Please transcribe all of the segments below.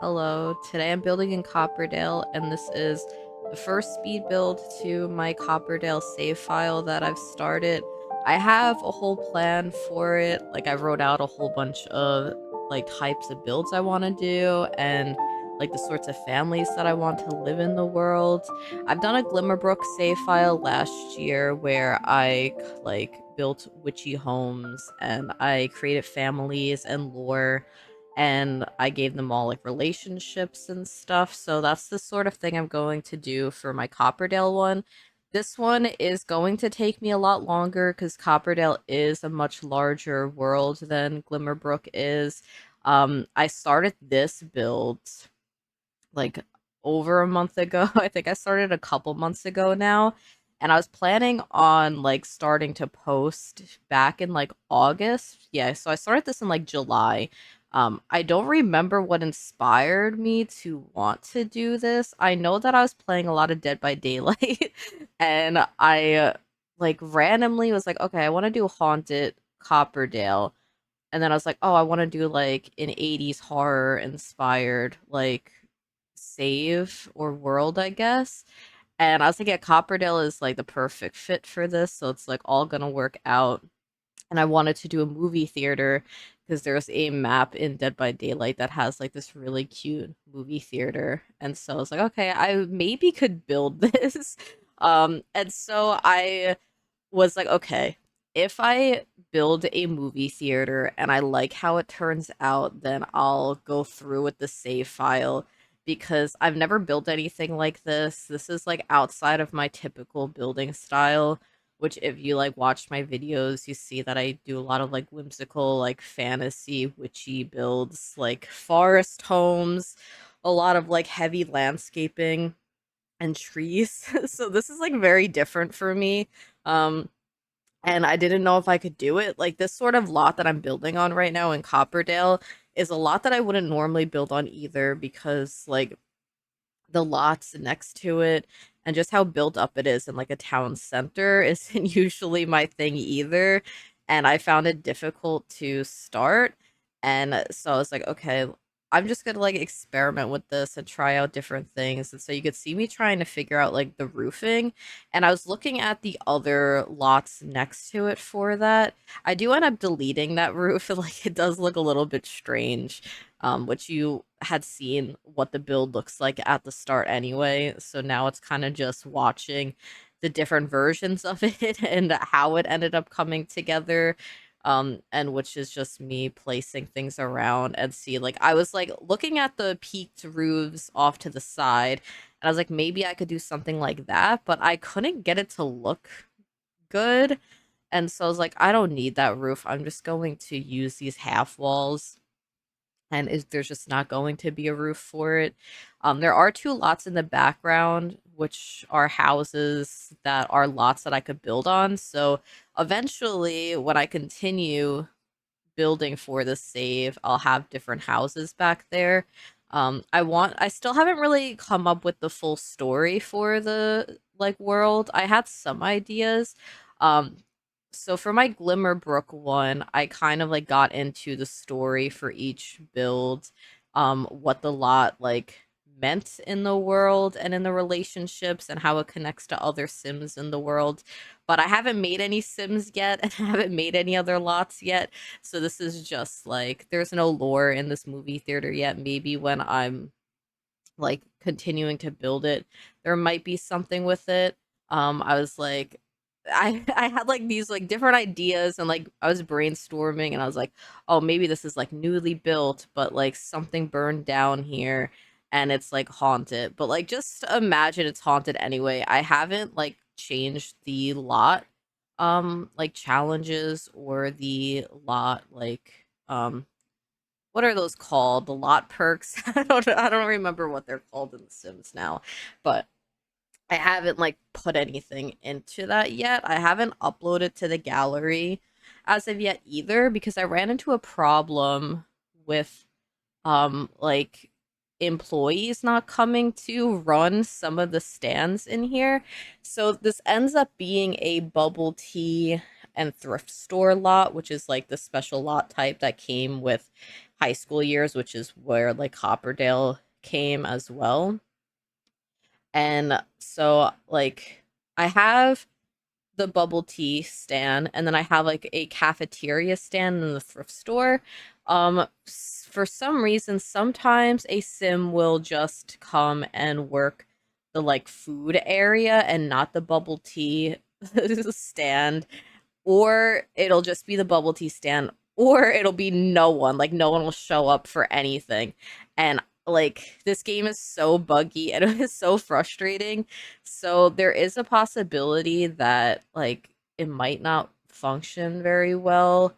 Hello, today I'm building in Copperdale, and this is the first speed build to my Copperdale save file that I've started. I have a whole plan for it, like I wrote out a whole bunch of like types of builds I want to do, and like the sorts of families that I want to live in the world. I've done a Glimmerbrook save file last year where I like built witchy homes and I created families and lore, and I gave them all like relationships and stuff. So that's the sort of thing I'm going to do for my Copperdale one. This one is going to take me a lot longer because Copperdale is a much larger world than Glimmerbrook is. I started this build like over a month ago. I think I started a couple months ago now. And I was planning on like starting to post back in like August. Yeah, so I started this in like July. I don't remember what inspired me to want to do this. I know that I was playing a lot of Dead by Daylight and I like randomly was like, okay, I want to do Haunted Copperdale. And then I was like, oh, I want to do like an 80s horror inspired like save or world, I guess. And I was thinking Copperdale is like the perfect fit for this, so it's like all gonna work out. And I wanted to do a movie theater because there's a map in Dead by Daylight that has like this really cute movie theater. And so I was like, okay, I maybe could build this. And so I was like, okay, if I build a movie theater and I like how it turns out, then I'll go through with the save file because I've never built anything like this. This is like outside of my typical building style, which if you like watch my videos, you see that I do a lot of like whimsical, like fantasy, witchy builds, like forest homes, a lot of like heavy landscaping and trees. So this is like very different for me. Um and I didn't know if I could do it. Like this sort of lot that I'm building on right now in Copperdale is a lot that I wouldn't normally build on either because like the lots next to it and just how built up it is in like a town center isn't usually my thing either. And I found it difficult to start. And so I was like, okay, I'm just gonna like experiment with this and try out different things. And so you could see me trying to figure out like the roofing. And I was looking at the other lots next to it for that. I do end up deleting that roof. Like it does look a little bit strange, which you had seen what the build looks like at the start anyway. So now it's kind of just watching the different versions of it and how it ended up coming together. And which is just me placing things around and see like I was like looking at the peaked roofs off to the side and I was like maybe I could do something like that, but I couldn't get it to look good. And so I was like, I don't need that roof. I'm just going to use these half walls and there's just not going to be a roof for it. There are two lots in the background, which are houses that are lots that I could build on. So eventually, when I continue building for the save, I'll have different houses back there. I still haven't really come up with the full story for the like world. I had some ideas. Um, so for my Glimmerbrook one, I kind of like got into the story for each build, what the lot like meant in the world and in the relationships and how it connects to other Sims in the world. But I haven't made any Sims yet and I haven't made any other lots yet. So this is just like there's no lore in this movie theater yet. Maybe when I'm like continuing to build it, there might be something with it. I was like I had like these like different ideas and like I was brainstorming and I was like, oh, maybe this is like newly built, but like something burned down here and it's like haunted. But like just imagine it's haunted anyway. I haven't like changed the lot like challenges or the lot like what are those called? The lot perks? I don't remember what they're called in The Sims now. But I haven't like put anything into that yet. I haven't uploaded to the gallery as of yet either because I ran into a problem with like employees not coming to run some of the stands in here. So this ends up being a bubble tea and thrift store lot, which is like the special lot type that came with high school years, which is where like Copperdale came as well. And so like I have the bubble tea stand, and then I have like a cafeteria stand in the thrift store. For some reason, sometimes a sim will just come and work the like food area and not the bubble tea stand, or it'll just be the bubble tea stand, or it'll be no one. Like no one will show up for anything. And like this game is so buggy and it is so frustrating. So there is a possibility that like it might not function very well.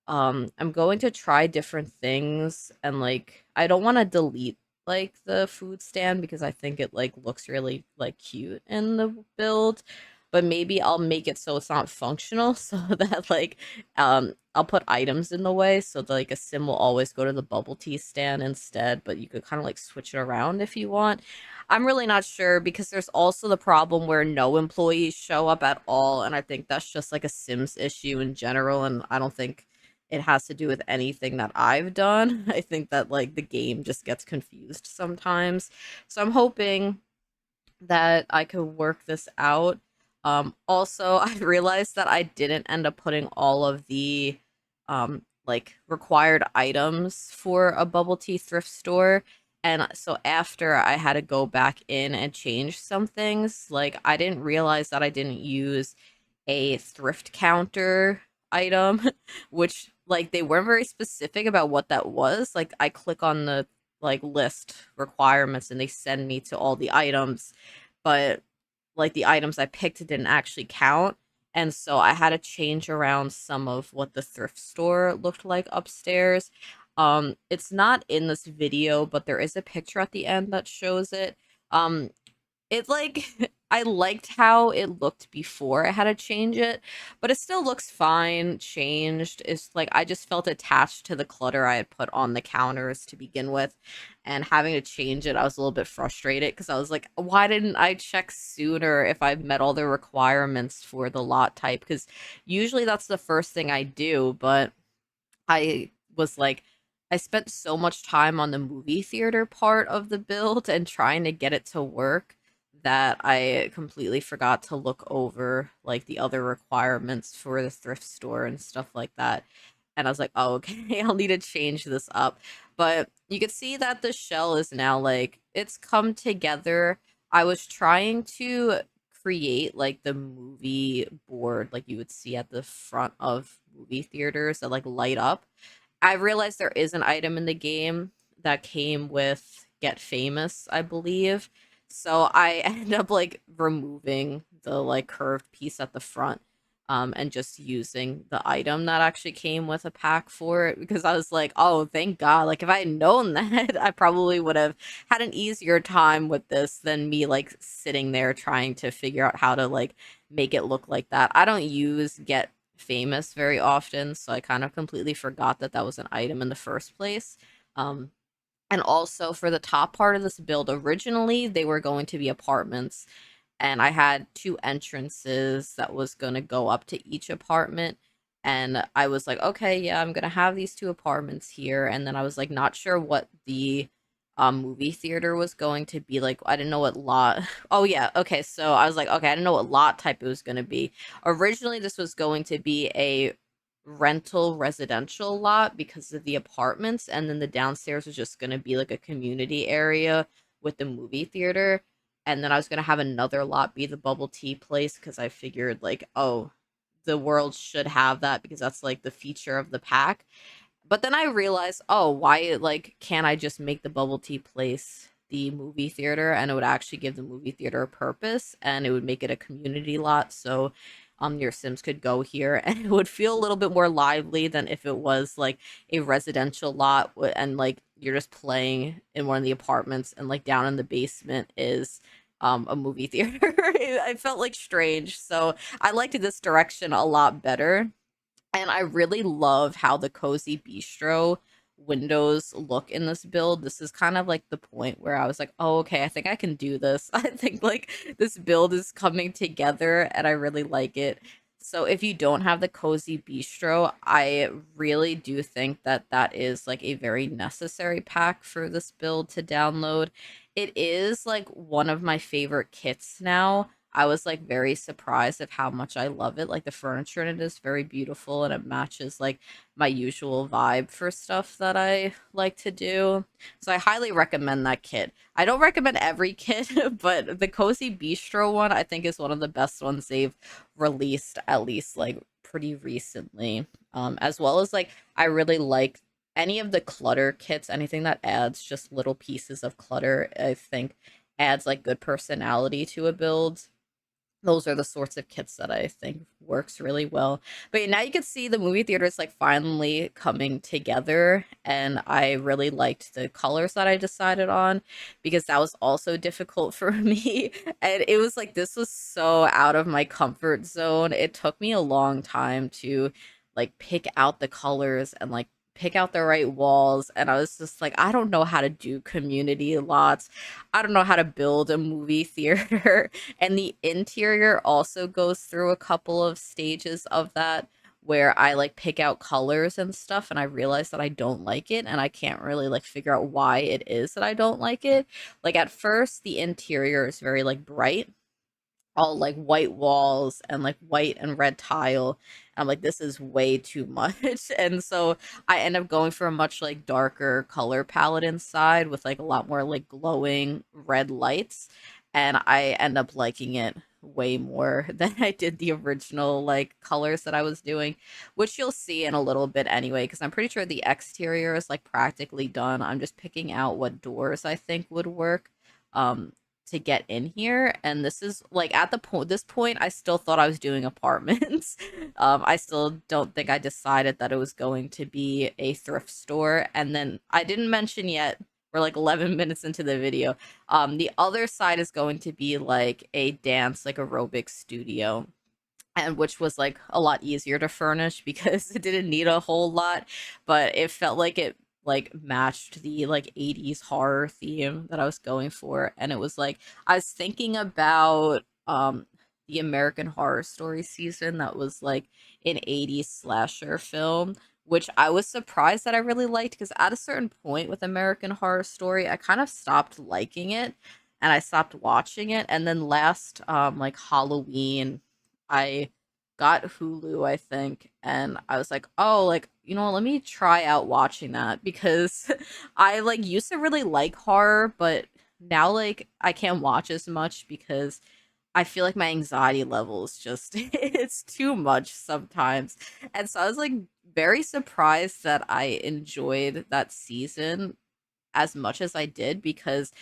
I'm going to try different things, and like I don't want to delete like the food stand because I think it like looks really like cute in the build, but maybe I'll make it so it's not functional so that like I'll put items in the way so that like a sim will always go to the bubble tea stand instead, but you could kind of like switch it around if you want. I'm really not sure because there's also the problem where no employees show up at all, and I think that's just like a Sims issue in general, and I don't think it has to do with anything that I've done. I think that like the game just gets confused sometimes. So I'm hoping that I could work this out. Also, I realized that I didn't end up putting all of the like required items for a bubble tea thrift store. And so after I had to go back in and change some things, like I didn't realize that I didn't use a thrift counter item, which like they weren't very specific about what that was. Like I click on the like list requirements and they send me to all the items, but like the items I picked didn't actually count. And so I had to change around some of what the thrift store looked like upstairs. It's not in this video, but there is a picture at the end that shows it. It like I liked how it looked before I had to change it, but it still looks fine changed. It's like I just felt attached to the clutter I had put on the counters to begin with, and having to change it, I was a little bit frustrated because I was like, why didn't I check sooner if I met all the requirements for the lot type? Because usually that's the first thing I do, but I was like, I spent so much time on the movie theater part of the build and trying to get it to work that I completely forgot to look over like the other requirements for the thrift store and stuff like that. And I was like, oh, okay, I'll need to change this up. But you can see that the shell is now like it's come together. I was trying to create like the movie board like you would see at the front of movie theaters that like light up. I realized there is an item in the game that came with Get Famous, I believe. So I end up like removing the like curved piece at the front, and just using the item that actually came with a pack for it because I was like, oh, thank God. Like if I had known that, I probably would have had an easier time with this than me like sitting there trying to figure out how to like make it look like that. I don't use Get Famous very often, so I kind of completely forgot that that was an item in the first place. Um, and also for the top part of this build, originally they were going to be apartments, and I had two entrances that was going to go up to each apartment. And I was like, okay, yeah, I'm going to have these two apartments here. And then I was like, not sure what the movie theater was going to be like. I didn't know what lot. Oh, yeah. Okay. So I was like, okay, I didn't know what lot type it was going to be. Originally, this was going to be a rental residential lot because of the apartments. And then the downstairs was just going to be like a community area with the movie theater, and then I was gonna have another lot be the bubble tea place because I figured like, oh, the world should have that because that's like the feature of the pack. But then I realized, oh, why like can't I just make the bubble tea place the movie theater, and it would actually give the movie theater a purpose, and it would make it a community lot so your Sims could go here and it would feel a little bit more lively than if it was like a residential lot and like you're just playing in one of the apartments and like down in the basement is a movie theater. I felt like strange. So I liked this direction a lot better. And I really love how the cozy bistro windows look in this build. This is kind of like the point where I was like, oh, okay, I think I can do this. I think like this build is coming together and I really like it. So if you don't have the Cozy Bistro, I really do think that that is like a very necessary pack for this build to download. It is like one of my favorite kits now. I was like very surprised of how much I love it. Like the furniture in it is very beautiful and it matches like my usual vibe for stuff that I like to do. So I highly recommend that kit. I don't recommend every kit, but the Cozy Bistro one I think is one of the best ones they've released, at least like pretty recently. As well as like I really like any of the clutter kits, anything that adds just little pieces of clutter, I think adds like good personality to a build. Those are the sorts of kits that I think works really well. But yeah, now you can see the movie theater is like finally coming together, and I really liked the colors that I decided on because that was also difficult for me. And it was like this was so out of my comfort zone. It took me a long time to like pick out the colors and like pick out the right walls, and I was just like I don't know how to do community lots. I don't know how to build a movie theater. And the interior also goes through a couple of stages of that where I like pick out colors and stuff and I realize that I don't like it and I can't really like figure out why it is that I don't like it. Like at first the interior is very like bright, all like white walls and like white and red tile. I'm like, this is way too much. And so I end up going for a much like darker color palette inside with like a lot more like glowing red lights. And I end up liking it way more than I did the original like colors that I was doing, which you'll see in a little bit anyway, because I'm pretty sure the exterior is like practically done. I'm just picking out what doors I think would work. Um, to get in here, and this is like at the point this point I still thought I was doing apartments. I still don't think I decided that it was going to be a thrift store. And then I didn't mention yet, we're like 11 minutes into the video, the other side is going to be like a dance like aerobic studio, and which was like a lot easier to furnish because it didn't need a whole lot, but it felt like it like matched the like 80s horror theme that I was going for. And it was like I was thinking about the American Horror Story season that was like an 80s slasher film, which I was surprised that I really liked because at a certain point with American Horror Story I kind of stopped liking it and I stopped watching it. And then last like Halloween I got Hulu, I think, and I was like, "Oh, like, you know, let me try out watching that," because I like used to really like horror, but now like I can't watch as much because I feel like my anxiety levels just it's too much sometimes. And so I was like very surprised that I enjoyed that season as much as I did because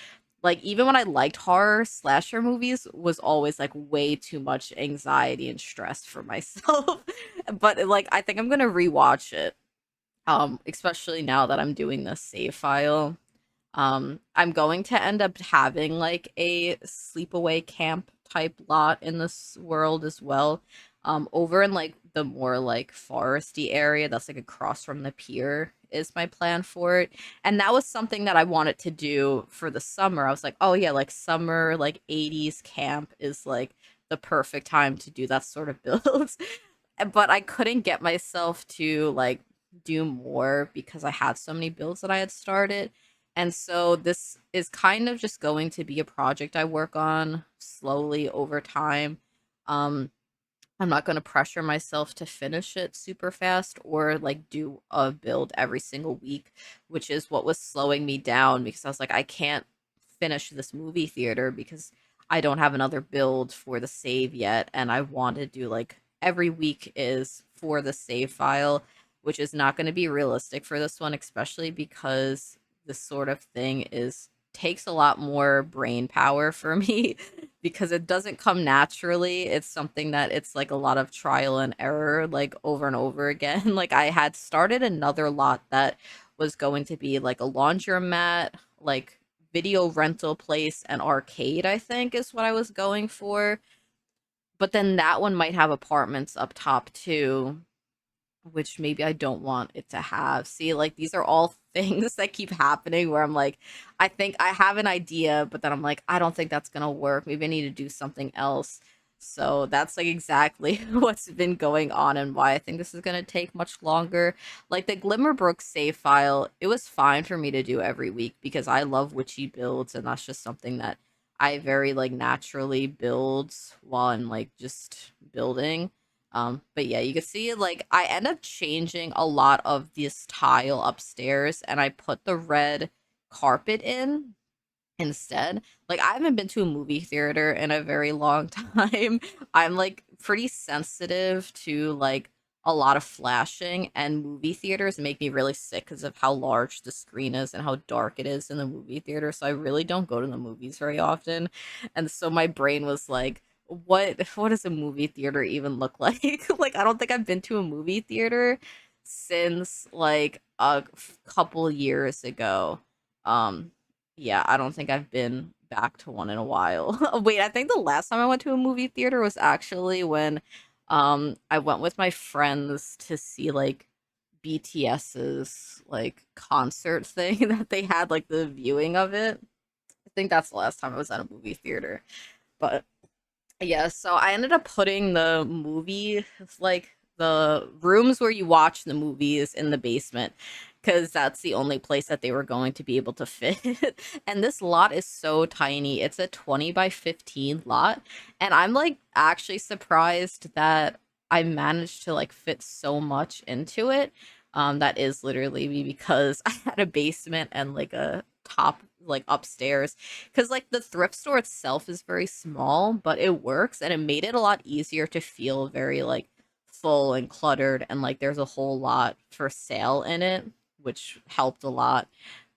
like even when I liked horror, slasher movies was always like way too much anxiety and stress for myself. But like I think I'm gonna rewatch it. Especially now that I'm doing this save file. I'm going to end up having like a sleepaway camp type lot in this world as well. Over in like the more like foresty area that's like across from the pier is my plan for it. And that was something that I wanted to do for the summer. I was like, oh yeah, like summer, like 80s camp is like the perfect time to do that sort of build. But I couldn't get myself to like do more because I had so many builds that I had started. And so this is kind of just going to be a project I work on slowly over time. Um, I'm not going to pressure myself to finish it super fast or like do a build every single week, which is what was slowing me down because I was like, I can't finish this movie theater because I don't have another build for the save yet. And I want to do like every week is for the save file, which is not going to be realistic for this one, especially because this sort of thing is takes a lot more brain power for me because it doesn't come naturally. It's something that it's like a lot of trial and error, like over and over again. Like I had started another lot that was going to be like a laundromat, like video rental place and arcade, I think is what I was going for. But then that one might have apartments up top too, which maybe I don't want it to have. See, like these are all things that keep happening where I'm like, I think I have an idea, but then I'm like, I don't think that's gonna work. Maybe I need to do something else. So that's like exactly what's been going on and why I think this is gonna take much longer. Like the Glimmerbrook save file, it was fine for me to do every week because I love witchy builds and that's just something that I very like naturally build while I'm like just building. But yeah, you can see like I end up changing a lot of this tile upstairs and I put the red carpet in instead. Like I haven't been to a movie theater in a very long time. I'm like pretty sensitive to like a lot of flashing and movie theaters make me really sick because of how large the screen is and how dark it is in the movie theater. So I really don't go to the movies very often. And so my brain was like, what does a movie theater even look like? Like I don't think I've been to a movie theater since like a couple years ago. Um yeah, I don't think I've been back to one in a while. Wait, I think the last time I went to a movie theater was actually when I went with my friends to see like BTS's like concert thing that they had like the viewing of it. I think that's the last time I was at a movie theater. But yeah, so I ended up putting the movie, like the rooms where you watch the movies in the basement because that's the only place that they were going to be able to fit. And this lot is so tiny. It's a 20 by 15 lot. And I'm like actually surprised that I managed to like fit so much into it. That is literally me because I had a basement and like a top like upstairs because like the thrift store itself is very small but it works and it made it a lot easier to feel very like full and cluttered and like there's a whole lot for sale in it which helped a lot.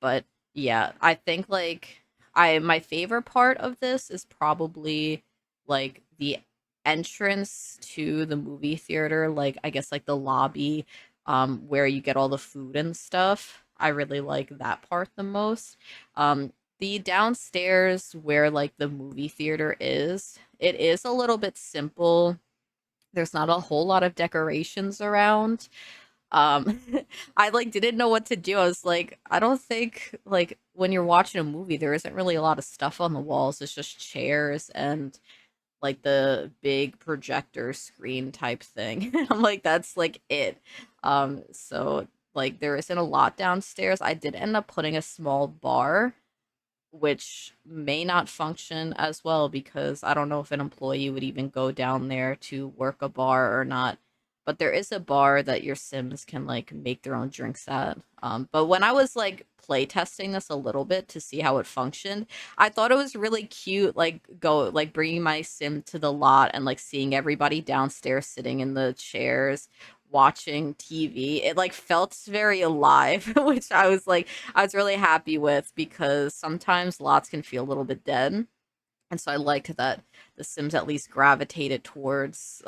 But yeah, I think like I my favorite part of this is probably like the entrance to the movie theater, like I guess like the lobby where you get all the food and stuff. I really like that part the most. The downstairs where like the movie theater is, it is a little bit simple. There's not a whole lot of decorations around. Um I like didn't know what to do. I was like, I don't think like when you're watching a movie there isn't really a lot of stuff on the walls. It's just chairs and like the big projector screen type thing. I'm like, that's like it. So like there isn't a lot downstairs. I did end up putting a small bar which may not function as well because I don't know if an employee would even go down there to work a bar or not. But there is a bar that your Sims can like make their own drinks at. But when I was like playtesting this a little bit to see how it functioned, I thought it was really cute. Like bringing my Sim to the lot and like seeing everybody downstairs sitting in the chairs watching TV. It like felt very alive, which I was really happy with because sometimes lots can feel a little bit dead. And so I liked that the Sims at least gravitated towards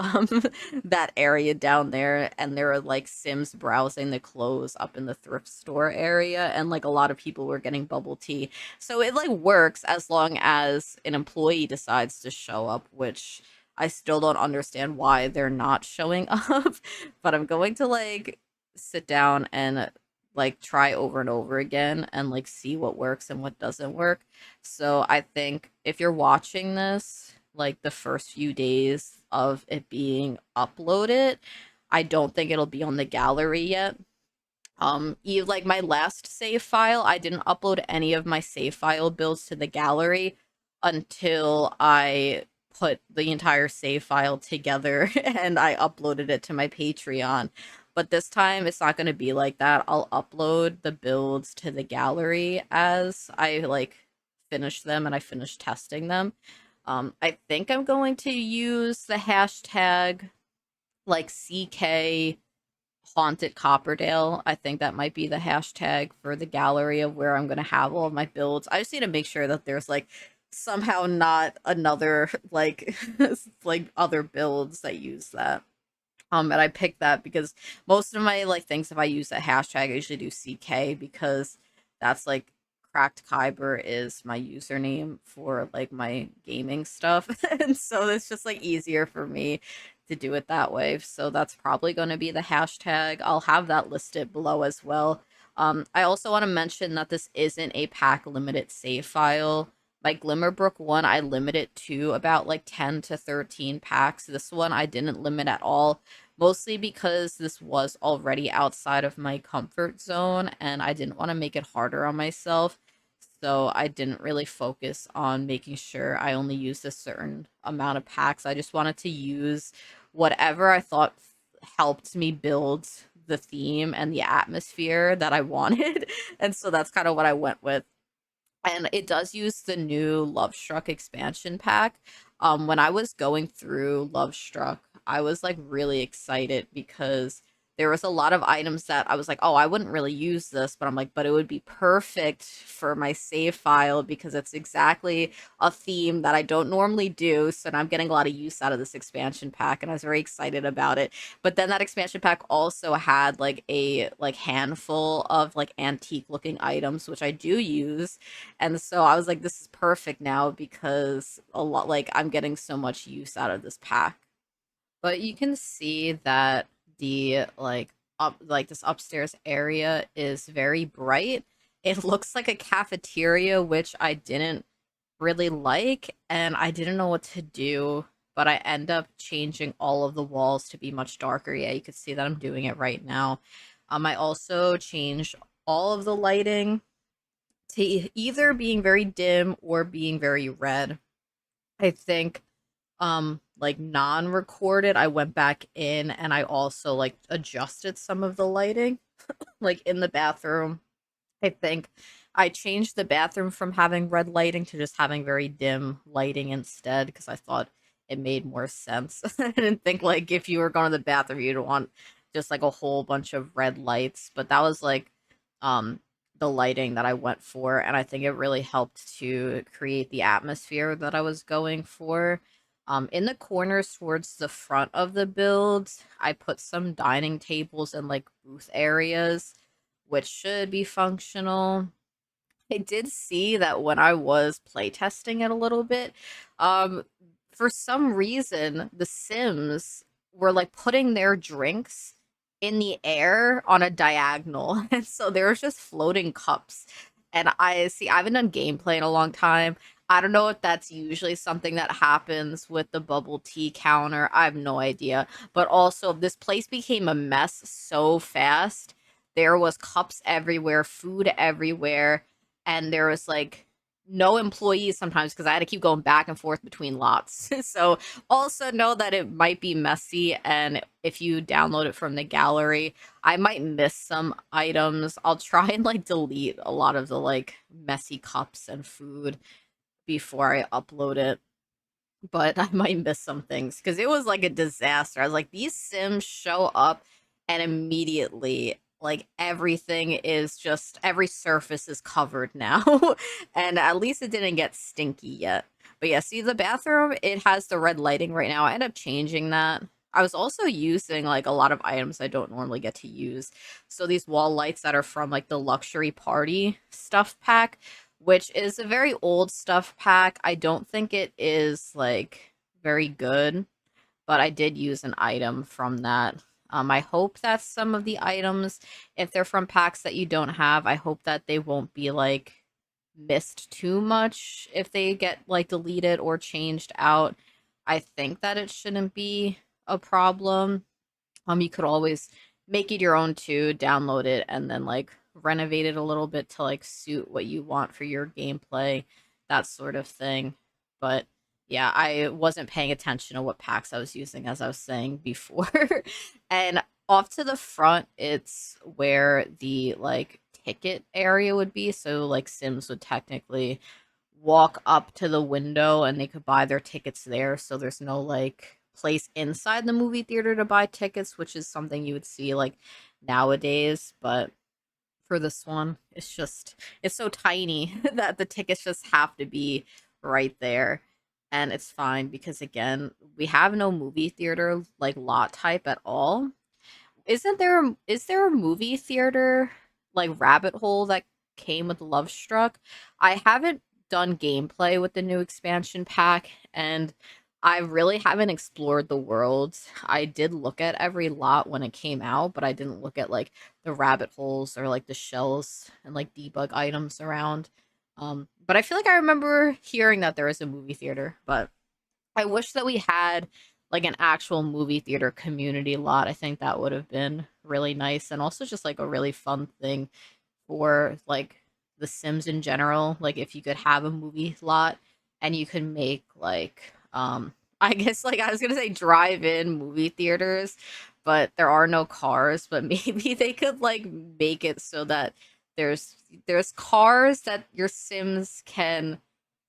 that area down there. And there were like Sims browsing the clothes up in the thrift store area. And like a lot of people were getting bubble tea. So it like works as long as an employee decides to show up, which I still don't understand why they're not showing up. But I'm going to like sit down and like try over and over again and like see what works and what doesn't work. So I think if you're watching this, like the first few days of it being uploaded, I don't think it'll be on the gallery yet. Like my last save file, I didn't upload any of my save file builds to the gallery until I put the entire save file together and I uploaded it to my Patreon. But this time it's not going to be like that. I'll upload the builds to the gallery as I like finish them and I finish testing them. I think I'm going to use the hashtag like CK Haunted Copperdale. I think that might be the hashtag for the gallery of where I'm going to have all of my builds. I just need to make sure that there's like somehow not another like like other builds that use that. And I picked that because most of my like things, if I use a hashtag, I usually do CK because that's like Cracked Kyber is my username for like my gaming stuff. And so it's just like easier for me to do it that way. So that's probably going to be the hashtag. I'll have that listed below as well. I also want to mention that this isn't a pack limited save file. My Glimmerbrook one, I limited to about like 10 to 13 packs. This one I didn't limit at all, mostly because this was already outside of my comfort zone and I didn't want to make it harder on myself. So I didn't really focus on making sure I only used a certain amount of packs. I just wanted to use whatever I thought helped me build the theme and the atmosphere that I wanted. And so that's kind of what I went with, and it does use the new Love Struck expansion pack. When I was going through Love Struck, I was like really excited because there was a lot of items that I was like, oh, I wouldn't really use this, but I'm like, but it would be perfect for my save file because it's exactly a theme that I don't normally do. So now I'm getting a lot of use out of this expansion pack, and I was very excited about it. But then that expansion pack also had like a like handful of like antique looking items, which I do use, and so I was like, this is perfect now because a lot like I'm getting so much use out of this pack. But you can see that the like this upstairs area is very bright. It looks like a cafeteria, which I didn't really like, and I didn't know what to do, but I end up changing all of the walls to be much darker. Yeah, you can see that I'm doing it right now. I also changed all of the lighting to either being very dim or being very red. I think like non-recorded, I went back in and I also like adjusted some of the lighting like in the bathroom. I think I changed the bathroom from having red lighting to just having very dim lighting instead because I thought it made more sense. I didn't think like if you were going to the bathroom you'd want just like a whole bunch of red lights, but that was like um the lighting that I went for, and I think it really helped to create the atmosphere that I was going for. In the corners towards the front of the build, I put some dining tables and like booth areas which should be functional. I did see that when I was playtesting it a little bit, um, for some reason, the Sims were like putting their drinks in the air on a diagonal. And so there was just floating cups. And I see, I haven't done gameplay in a long time. I don't know if that's usually something that happens with the bubble tea counter. I have no idea. But also, this place became a mess so fast. There was cups everywhere, food everywhere, and there was like no employees sometimes because I had to keep going back and forth between lots. So also know that it might be messy, and if you download it from the gallery, I might miss some items. I'll try and like delete a lot of the like messy cups and food before I upload it, but I might miss some things because it was like a disaster. I was like, these Sims show up and immediately, like, everything is just every surface is covered now. And at least it didn't get stinky yet. But yeah, see the bathroom, it has the red lighting right now. I end up changing that. I was also using like a lot of items I don't normally get to use. So these wall lights that are from like the luxury party stuff pack, which is a very old stuff pack. I don't think it is like very good, but I did use an item from that. I hope that some of the items, if they're from packs that you don't have, I hope that they won't be like missed too much if they get like deleted or changed out. I think that it shouldn't be a problem. You could always make it your own too, download it, and then like renovate it a little bit to like suit what you want for your gameplay, that sort of thing. But yeah, I wasn't paying attention to what packs I was using as I was saying before. And off to the front, it's where the like ticket area would be. So like Sims would technically walk up to the window and they could buy their tickets there. So there's no like place inside the movie theater to buy tickets, which is something you would see like nowadays. But for this one, it's so tiny that the tickets just have to be right there. And it's fine because again, we have no movie theater like lot type at all. Is there a movie theater like rabbit hole that came with Love Struck? I haven't done gameplay with the new expansion pack, and I really haven't explored the world. I did look at every lot when it came out, but I didn't look at like the rabbit holes or like the shells and like debug items around. But I feel like I remember hearing that there was a movie theater, but I wish that we had like an actual movie theater community lot. I think that would have been really nice and also just like a really fun thing for like The Sims in general. Like if you could have a movie lot and you could make like I guess like I was gonna say drive-in movie theaters, but there are no cars, but maybe they could like make it so that there's there's cars that your Sims can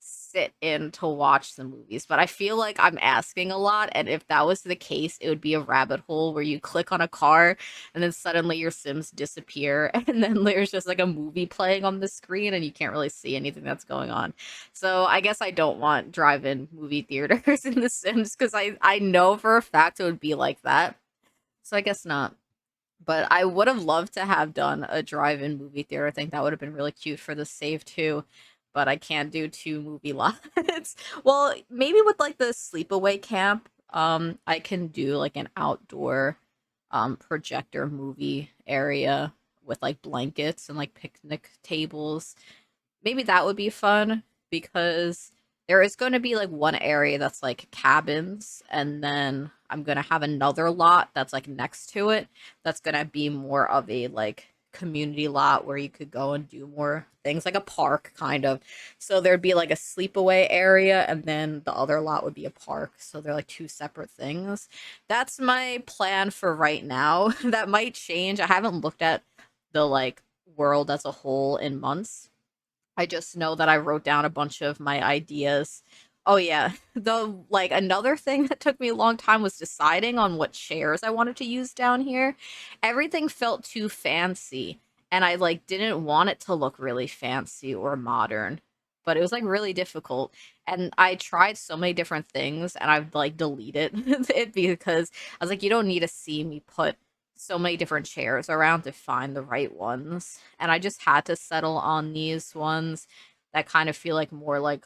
sit in to watch the movies. But I feel like I'm asking a lot, and if that was the case, it would be a rabbit hole where you click on a car and then suddenly your Sims disappear, and then there's just like a movie playing on the screen, and you can't really see anything that's going on. So I guess I don't want drive-in movie theaters in The Sims because I know for a fact it would be like that. So I guess not. But I would have loved to have done a drive-in movie theater. I think that would have been really cute for the save too. But I can't do two movie lots. Well, maybe with like the sleepaway camp, I can do like an outdoor projector movie area with like blankets and like picnic tables. Maybe that would be fun because there is going to be like one area that's like cabins, and then I'm going to have another lot that's like next to it that's going to be more of a like community lot where you could go and do more things like a park kind of. So there'd be like a sleepaway area and then the other lot would be a park. So they're like two separate things. That's my plan for right now. That might change. I haven't looked at the like world as a whole in months. I just know that I wrote down a bunch of my ideas. Oh yeah, the like another thing that took me a long time was deciding on what chairs I wanted to use down here. Everything felt too fancy, and I like didn't want it to look really fancy or modern. But it was like really difficult, and I tried so many different things, and I've like deleted it because I was like, you don't need to see me put so many different chairs around to find the right ones. And I just had to settle on these ones that kind of feel like more like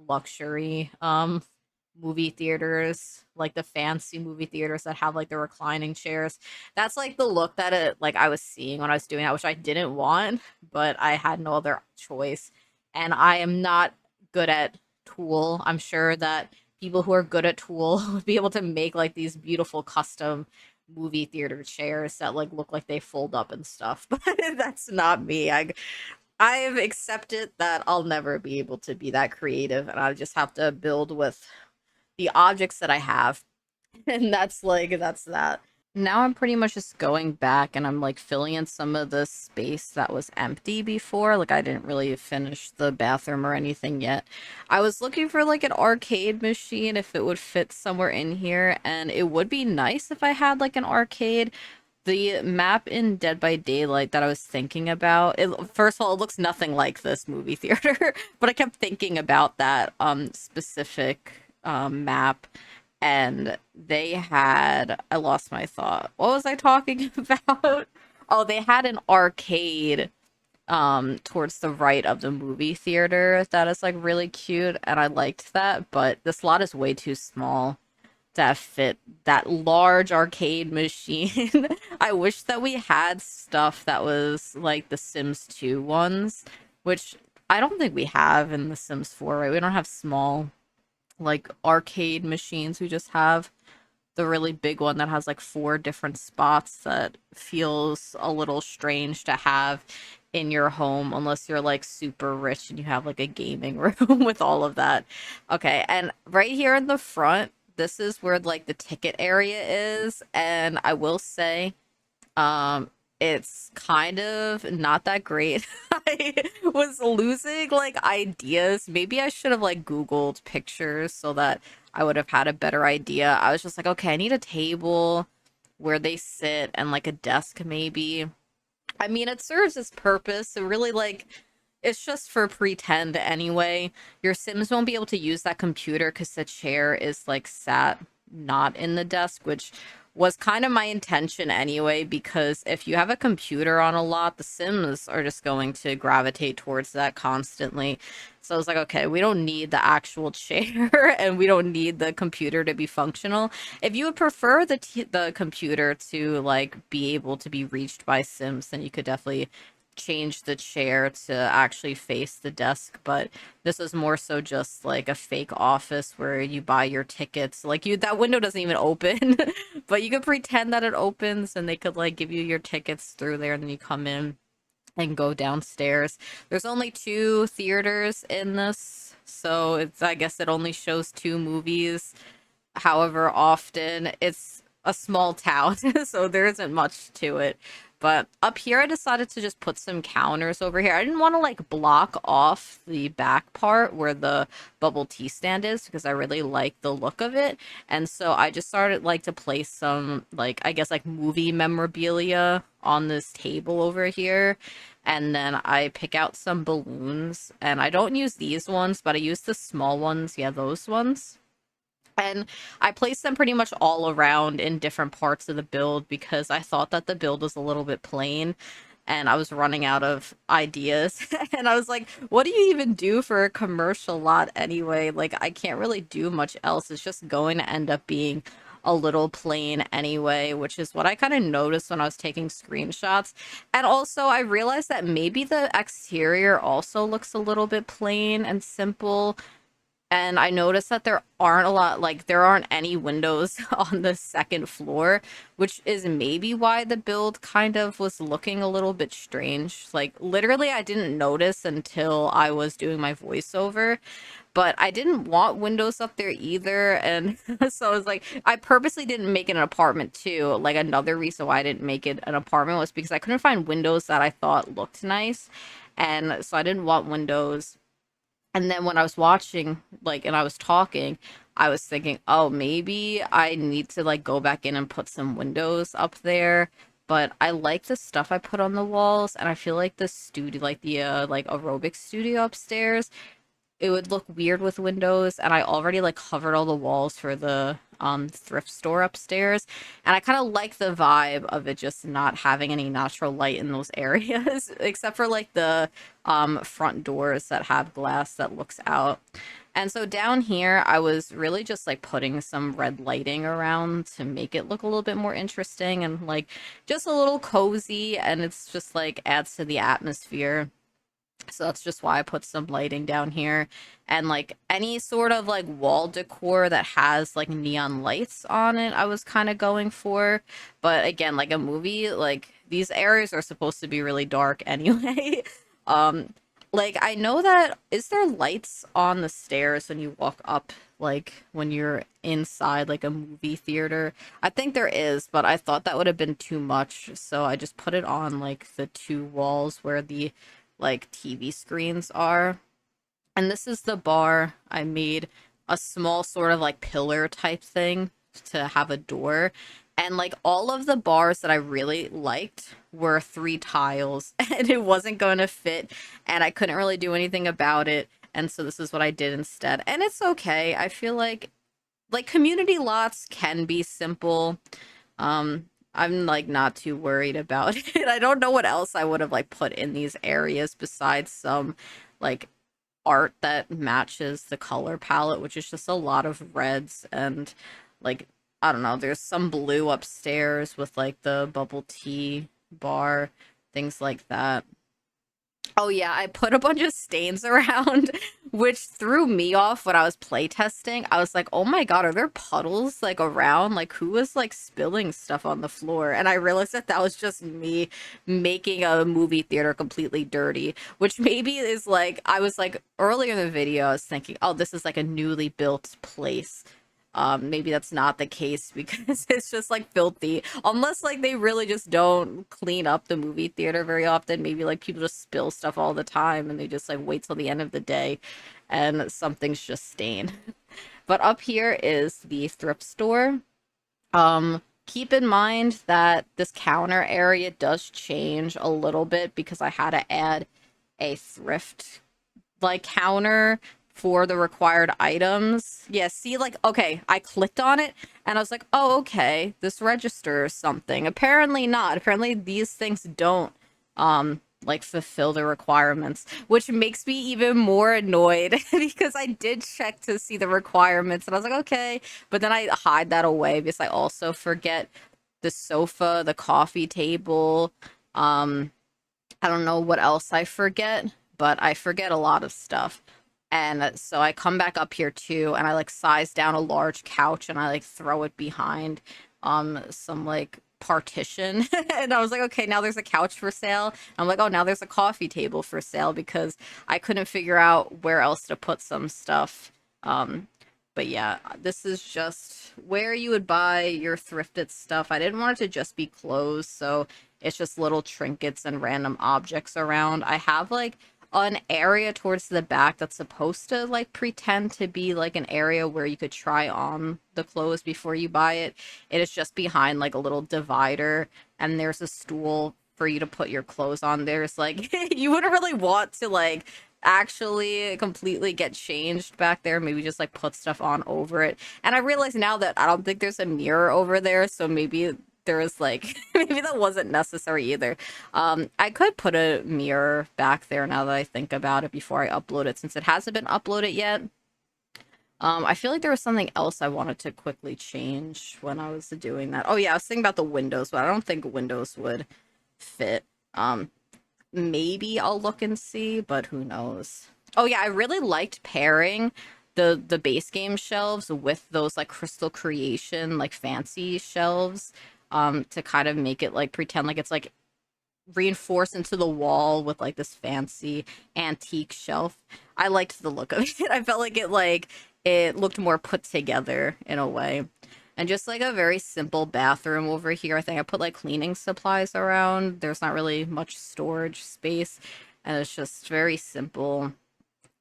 luxury movie theaters, like the fancy movie theaters that have like the reclining chairs. That's like the look that it like I was seeing when I was doing that, which I didn't want, but I had no other choice. And I am not good at Tool. I'm sure that people who are good at Tool would be able to make like these beautiful custom movie theater chairs that like look like they fold up and stuff. But that's not me. I've accepted that I'll never be able to be that creative and I just have to build with the objects that I have. And that's that. Now I'm pretty much just going back and I'm like filling in some of the space that was empty before. Like I didn't really finish the bathroom or anything yet. I was looking for like an arcade machine if it would fit somewhere in here, and it would be nice if I had like an arcade. The map in Dead by Daylight that I was thinking about, first of all, it looks nothing like this movie theater, but I kept thinking about that specific map, and they had, I lost my thought. What was I talking about? Oh, they had an arcade towards the right of the movie theater that is like really cute, and I liked that, but this lot is way too small to fit that large arcade machine. I wish that we had stuff that was like the Sims 2 ones, which I don't think we have in the Sims 4, right? We don't have small like arcade machines. We just have the really big one that has like four different spots that feels a little strange to have in your home unless you're like super rich and you have like a gaming room with all of that. Okay, and right here in the front, this is where like the ticket area is, and I will say it's kind of not that great. I was losing like ideas. Maybe I should have like Googled pictures so that I would have had a better idea. I was just like, okay, I need a table where they sit and like a desk maybe. I mean, it serves its purpose. It really like it's just for pretend anyway. Your Sims won't be able to use that computer because the chair is like sat not in the desk, which was kind of my intention anyway, because if you have a computer on a lot, the Sims are just going to gravitate towards that constantly. So I was like, okay, we don't need the actual chair and we don't need the computer to be functional. If you would prefer the computer to like be able to be reached by Sims, then you could definitely change the chair to actually face the desk, but this is more so just like a fake office where you buy your tickets. Like you that window doesn't even open, but you could pretend that it opens and they could like give you your tickets through there and then you come in and go downstairs. There's only two theaters in this, so it's I guess it only shows two movies. However, often it's a small town, so there isn't much to it. But up here, I decided to just put some counters over here. I didn't want to like block off the back part where the bubble tea stand is because I really like the look of it. And so I just started like to place some like I guess like movie memorabilia on this table over here. And then I pick out some balloons and I don't use these ones, but I use the small ones. Yeah, those ones. And I placed them pretty much all around in different parts of the build because I thought that the build was a little bit plain and I was running out of ideas. And I was like, what do you even do for a commercial lot anyway? Like, I can't really do much else. It's just going to end up being a little plain anyway, which is what I kind of noticed when I was taking screenshots. And also, I realized that maybe the exterior also looks a little bit plain and simple, and I noticed that there aren't a lot, like, there aren't any windows on the second floor, which is maybe why the build kind of was looking a little bit strange. Like, literally, I didn't notice until I was doing my voiceover, but I didn't want windows up there either. And so I was like, I purposely didn't make it an apartment too. Like, another reason why I didn't make it an apartment was because I couldn't find windows that I thought looked nice. And so I didn't want windows, and then when I was watching, like, and I was talking, I was thinking, oh, maybe I need to, like, go back in and put some windows up there. But I like the stuff I put on the walls, and I feel like the studio, like, the, like, aerobic studio upstairs, it would look weird with windows, and I already like covered all the walls for the thrift store upstairs, and I kind of like the vibe of it just not having any natural light in those areas except for like the front doors that have glass that looks out. And so down here I was really just like putting some red lighting around to make it look a little bit more interesting and like just a little cozy, and it's just like adds to the atmosphere. So that's just why I put some lighting down here. And like any sort of like wall decor that has like neon lights on it, I was kind of going for. But again, like a movie, like these areas are supposed to be really dark anyway. um like I know that is there lights on the stairs when you walk up, like when you're inside like a movie theater? I think there is, but I thought that would have been too much, so I just put it on like the two walls where the like TV screens are. And this is the bar. I made a small sort of like pillar type thing to have a door. And like all of the bars that I really liked were three tiles and it wasn't going to fit and I couldn't really do anything about it. And so this is what I did instead. And it's okay. I feel like community lots can be simple. I'm like not too worried about it. I don't know what else I would have like put in these areas besides some like art that matches the color palette, which is just a lot of reds and like I don't know, there's some blue upstairs with like the bubble tea bar, things like that. Oh yeah, I put a bunch of stains around, which threw me off when I was playtesting. I was like, "Oh my God, are there puddles like around? Like who was like spilling stuff on the floor?" And I realized that that was just me making a movie theater completely dirty, which maybe is like I was like earlier in the video I was thinking, "Oh, this is like a newly built place." Maybe that's not the case because it's just like filthy. Unless like they really just don't clean up the movie theater very often. Maybe like people just spill stuff all the time and they just like wait till the end of the day and something's just stained. But up here is the thrift store. Keep in mind that this counter area does change a little bit because I had to add a thrift like counter for the required items. Yeah, see, like, okay, I clicked on it and I was like, oh, okay, this registers something. Apparently not. Apparently these things don't, like fulfill the requirements, which makes me even more annoyed because I did check to see the requirements and I was like, okay, but then I hide that away because I also forget the sofa, the coffee table, um, I don't know what else I forget, but I forget a lot of stuff. And so I come back up here too, and I like size down a large couch and I like throw it behind some like partition. And I was like, okay, now there's a couch for sale. I'm like, oh, now there's a coffee table for sale because I couldn't figure out where else to put some stuff. Um, but yeah, this is just where you would buy your thrifted stuff. I didn't want it to just be clothes, so it's just little trinkets and random objects around. I have like an area towards the back that's supposed to like pretend to be like an area where you could try on the clothes before you buy it. It is just behind like a little divider, and there's a stool for you to put your clothes on. There's like you wouldn't really want to like actually completely get changed back there, maybe just like put stuff on over it. And I realize now that I don't think there's a mirror over there, so maybe there was like maybe that wasn't necessary either. I could put a mirror back there now that I think about it before I upload it, since it hasn't been uploaded yet. I feel like there was something else I wanted to quickly change when I was doing that. Oh yeah, I was thinking about the windows, but I don't think windows would fit. Maybe I'll look and see, but who knows. Oh yeah, I really liked pairing the base game shelves with those like crystal creation like fancy shelves to kind of make it like pretend like it's like reinforced into the wall with like this fancy antique shelf. I liked the look of it. I felt like it looked more put together in a way. And just like a very simple bathroom over here. I think I put like cleaning supplies around. There's not really much storage space, and it's just very simple.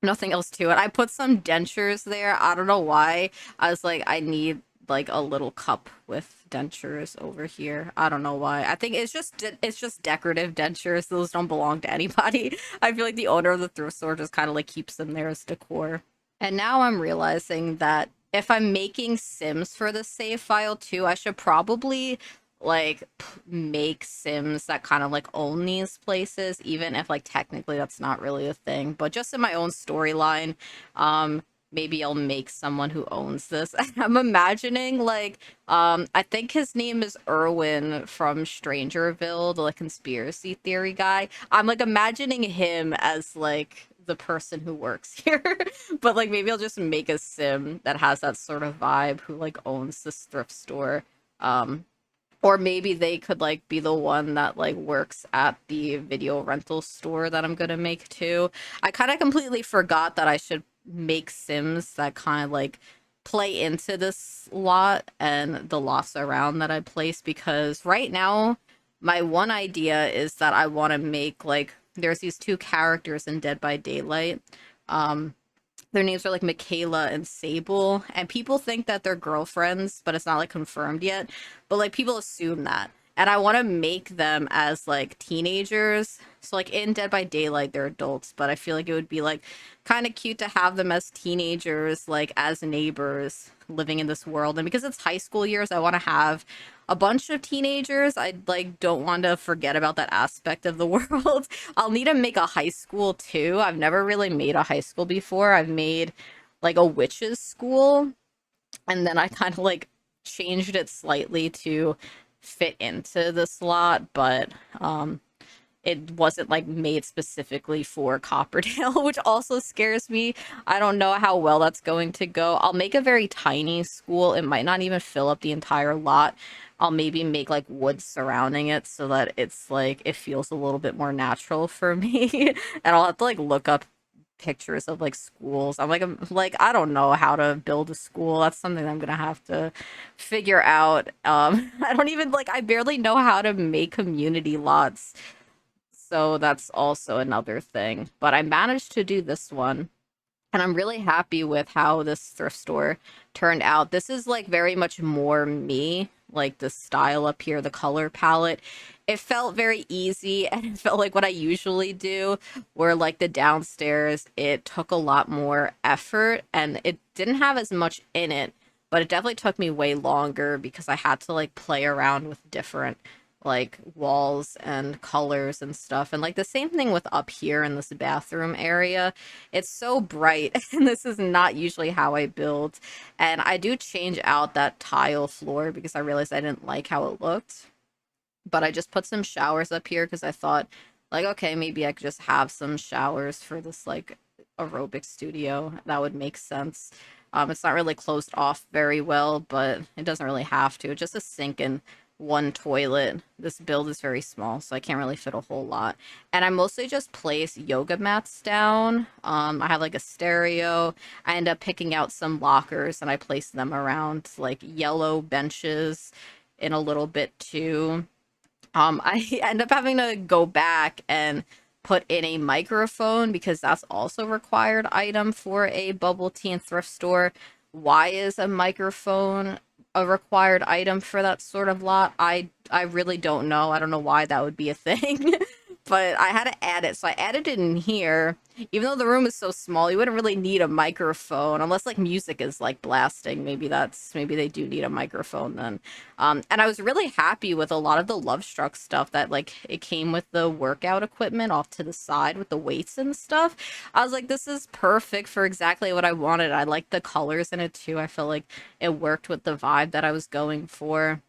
Nothing else to it. I put some dentures there. I don't know why. I was like, I need like a little cup with dentures over here. I don't know why. I think it's just decorative dentures. Those don't belong to anybody. I feel like the owner of the thrift store just kind of like keeps them there as decor. And now I'm realizing that if I'm making Sims for the save file too, I should probably like make Sims that kind of like own these places, even if like technically that's not really a thing. But just in my own storyline, um, maybe I'll make someone who owns this. I'm imagining like I think his name is Erwin from Strangerville, the like conspiracy theory guy. I'm like imagining him as like the person who works here. But like maybe I'll just make a sim that has that sort of vibe who like owns this thrift store. Um or maybe they could like be the one that like works at the video rental store that I'm gonna make too. I kind of completely forgot that I should make sims that kind of like play into this lot and the lots around that I place, because right now my one idea is that I want to make like there's these two characters in Dead by Daylight. Um their names are like Michaela and Sable, and people think that they're girlfriends, but it's not like confirmed yet. But like people assume that. And I want to make them as like teenagers. So like in Dead by Daylight, they're adults, but I feel like it would be like kind of cute to have them as teenagers, like as neighbors living in this world. And because it's high school years, I want to have a bunch of teenagers. I like don't want to forget about that aspect of the world. I'll need to make a high school too. I've never really made a high school before. I've made like a witches school, and then I kind of like changed it slightly to fit into the slot, but it wasn't like made specifically for Copperdale, which also scares me. I don't know how well that's going to go. I'll make a very tiny school. It might not even fill up the entire lot. I'll maybe make like wood surrounding it so that it's like it feels a little bit more natural for me. And I'll have to like look up pictures of like schools. I'm like I don't know how to build a school. That's something I'm gonna have to figure out. I don't even like I barely know how to make community lots, so that's also another thing. But I managed to do this one, and I'm really happy with how this thrift store turned out. This is like very much more me, like the style up here, the color palette. It felt very easy, and it felt like what I usually do, where like the downstairs, it took a lot more effort and it didn't have as much in it, but it definitely took me way longer because I had to like play around with different like walls and colors and stuff. And like the same thing with up here in this bathroom area. It's so bright, and this is not usually how I build. And I do change out that tile floor because I realized I didn't like how it looked. But I just put some showers up here because I thought Like, okay, maybe I could just have some showers for this like aerobic studio. That would make sense. It's not really closed off very well, but it doesn't really have to. Just a sink and one toilet. This build is very small, so I can't really fit a whole lot. And I mostly just place yoga mats down. I have like a stereo. I end up picking out some lockers and I place them around like yellow benches in a little bit too. I end up having to go back and put in a microphone because that's also a required item for a bubble tea and thrift store. Why is a microphone a required item for that sort of lot? I really don't know. I don't know why that would be a thing. But I had to add it. So I added it in here. Even though the room is so small, you wouldn't really need a microphone unless like music is like blasting. Maybe they do need a microphone then. And I was really happy with a lot of the Love Struck stuff that like it came with the workout equipment off to the side with the weights and stuff. I was like, this is perfect for exactly what I wanted. I liked the colors in it too. I felt like it worked with the vibe that I was going for.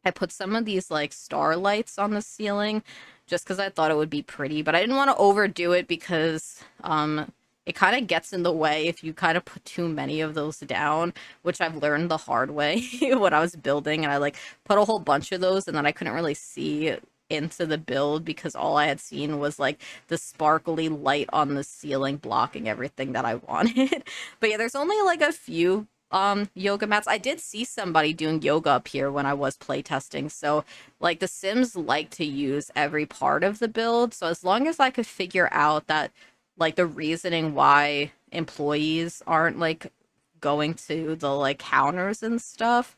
I put some of these like starlights on the ceiling just because I thought it would be pretty, but I didn't want to overdo it because it kind of gets in the way if you kind of put too many of those down, which I've learned the hard way when I was building, and I like put a whole bunch of those and then I couldn't really see into the build because all I had seen was like the sparkly light on the ceiling blocking everything that I wanted. But yeah, there's only like a few yoga mats. I did see somebody doing yoga up here when I was playtesting. So like the Sims like to use every part of the build. So as long as I could figure out that like the reasoning why employees aren't like going to the like counters and stuff,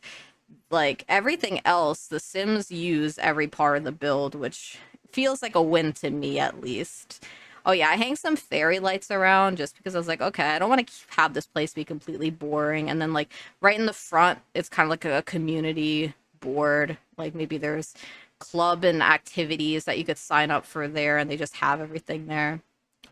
like everything else, the Sims use every part of the build, which feels like a win to me at least. Oh yeah, I hang some fairy lights around just because I was like, okay, I don't want to have this place be completely boring. And then like right in the front, it's kind of like a community board. Like maybe there's club and activities that you could sign up for there, and they just have everything there.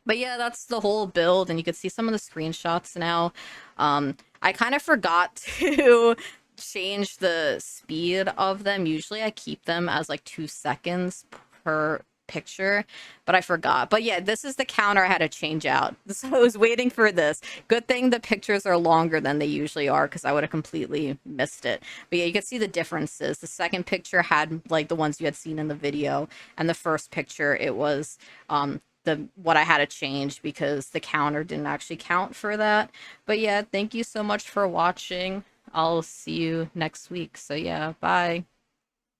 But yeah, that's the whole build, and you can see some of the screenshots now. I kind of forgot to change the speed of them. Usually I keep them as like 2 seconds per picture, but I forgot. But yeah, this is the counter I had to change out. So I was waiting for this. Good thing the pictures are longer than they usually are because I would have completely missed it. But yeah, you can see the differences. The second picture had like the ones you had seen in the video, and the first picture it was the what I had to change because the counter didn't actually count for that. But yeah, thank you so much for watching. I'll see you next week. So yeah, bye.